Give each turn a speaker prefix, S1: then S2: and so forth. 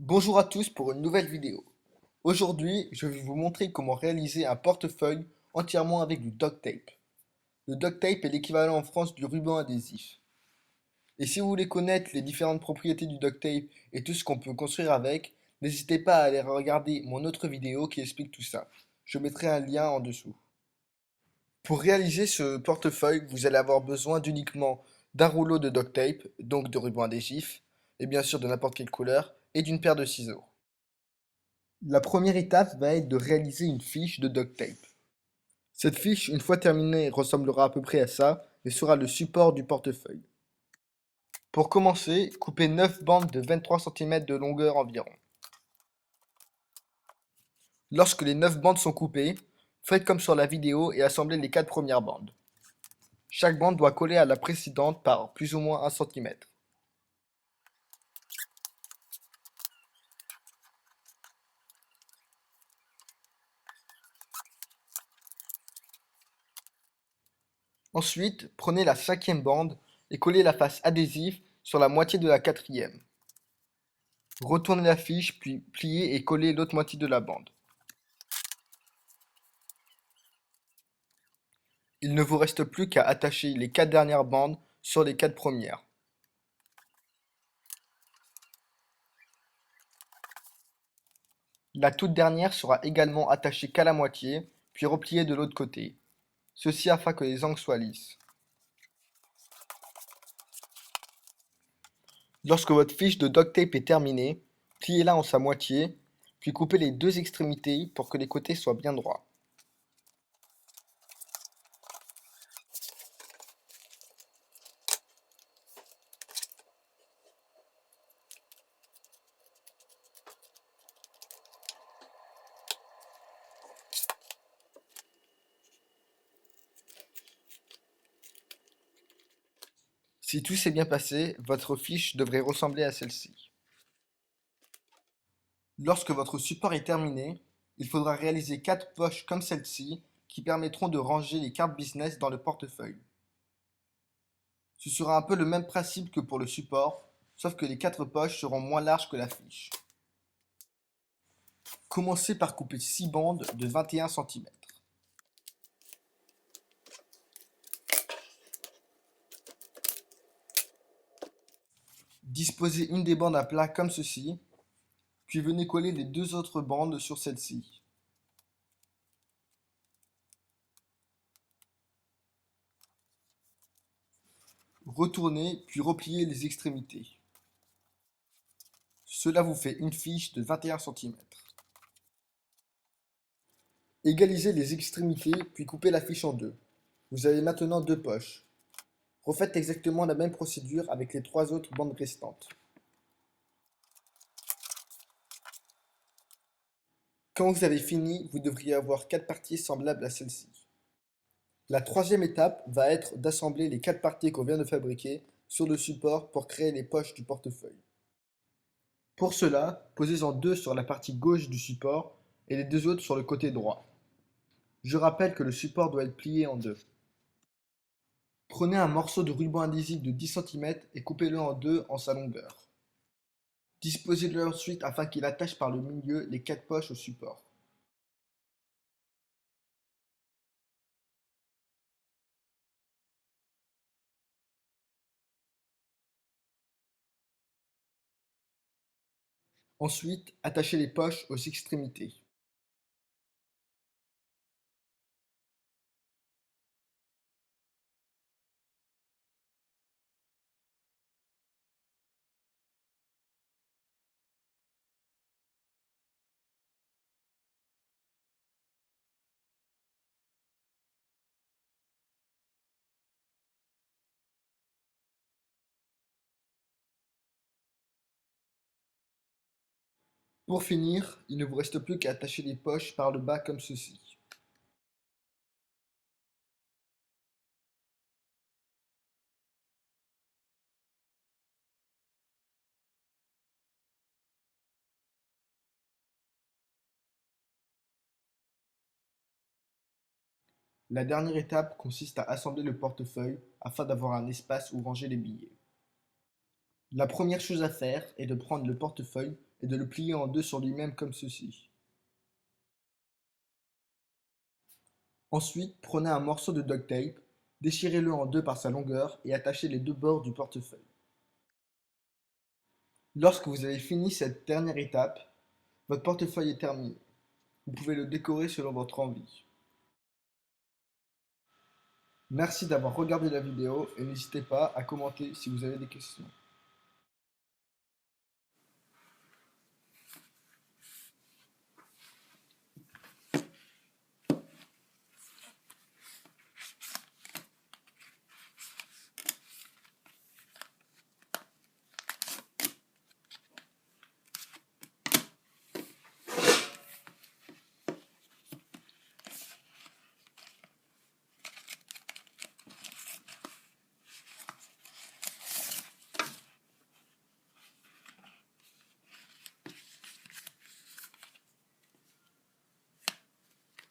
S1: Bonjour à tous pour une nouvelle vidéo. Aujourd'hui, je vais vous montrer comment réaliser un portefeuille entièrement avec du duct tape. Le duct tape est l'équivalent en France du ruban adhésif. Et si vous voulez connaître les différentes propriétés du duct tape et tout ce qu'on peut construire avec, n'hésitez pas à aller regarder mon autre vidéo qui explique tout ça. Je mettrai un lien en dessous. Pour réaliser ce portefeuille, vous allez avoir besoin d'uniquement d'un rouleau de duct tape, donc de ruban adhésif, et bien sûr de n'importe quelle couleur, et d'une paire de ciseaux. La première étape va être de réaliser une fiche de duct tape. Cette fiche, une fois terminée, ressemblera à peu près à ça et sera le support du portefeuille. Pour commencer, coupez 9 bandes de 23 cm de longueur environ. Lorsque les 9 bandes sont coupées, faites comme sur la vidéo et assemblez les 4 premières bandes. Chaque bande doit coller à la précédente par plus ou moins 1 cm. Ensuite, prenez la 5e bande et collez la face adhésive sur la moitié de la 4e. Retournez la fiche, puis pliez et collez l'autre moitié de la bande. Il ne vous reste plus qu'à attacher les 4 dernières bandes sur les 4 premières. La toute dernière sera également attachée qu'à la moitié, puis repliée de l'autre côté. Ceci afin que les angles soient lisses. Lorsque votre fiche de duct tape est terminée, pliez-la en sa moitié, puis coupez les deux extrémités pour que les côtés soient bien droits. Si tout s'est bien passé, votre fiche devrait ressembler à celle-ci. Lorsque votre support est terminé, il faudra réaliser 4 poches comme celle-ci qui permettront de ranger les cartes business dans le portefeuille. Ce sera un peu le même principe que pour le support, sauf que les 4 poches seront moins larges que la fiche. Commencez par couper 6 bandes de 21 cm. Disposez une des bandes à plat comme ceci, puis venez coller les deux autres bandes sur celle-ci. Retournez, puis repliez les extrémités. Cela vous fait une fiche de 21 cm. Égalisez les extrémités, puis coupez la fiche en deux. Vous avez maintenant deux poches. Refaites exactement la même procédure avec les 3 autres bandes restantes. Quand vous avez fini, vous devriez avoir 4 parties semblables à celle-ci. La troisième étape va être d'assembler les 4 parties qu'on vient de fabriquer sur le support pour créer les poches du portefeuille. Pour cela, posez-en 2 sur la partie gauche du support et les 2 autres sur le côté droit. Je rappelle que le support doit être plié en deux. Prenez un morceau de ruban adhésif de 10 cm et coupez-le en deux en sa longueur. Disposez-le ensuite afin qu'il attache par le milieu les 4 poches au support. Ensuite, attachez les poches aux extrémités. Pour finir, il ne vous reste plus qu'à attacher les poches par le bas comme ceci. La dernière étape consiste à assembler le portefeuille afin d'avoir un espace où ranger les billets. La première chose à faire est de prendre le portefeuille et de le plier en deux sur lui-même comme ceci. Ensuite, prenez un morceau de duct tape, déchirez-le en deux par sa longueur et attachez les deux bords du portefeuille. Lorsque vous avez fini cette dernière étape, votre portefeuille est terminé. Vous pouvez le décorer selon votre envie. Merci d'avoir regardé la vidéo et n'hésitez pas à commenter si vous avez des questions.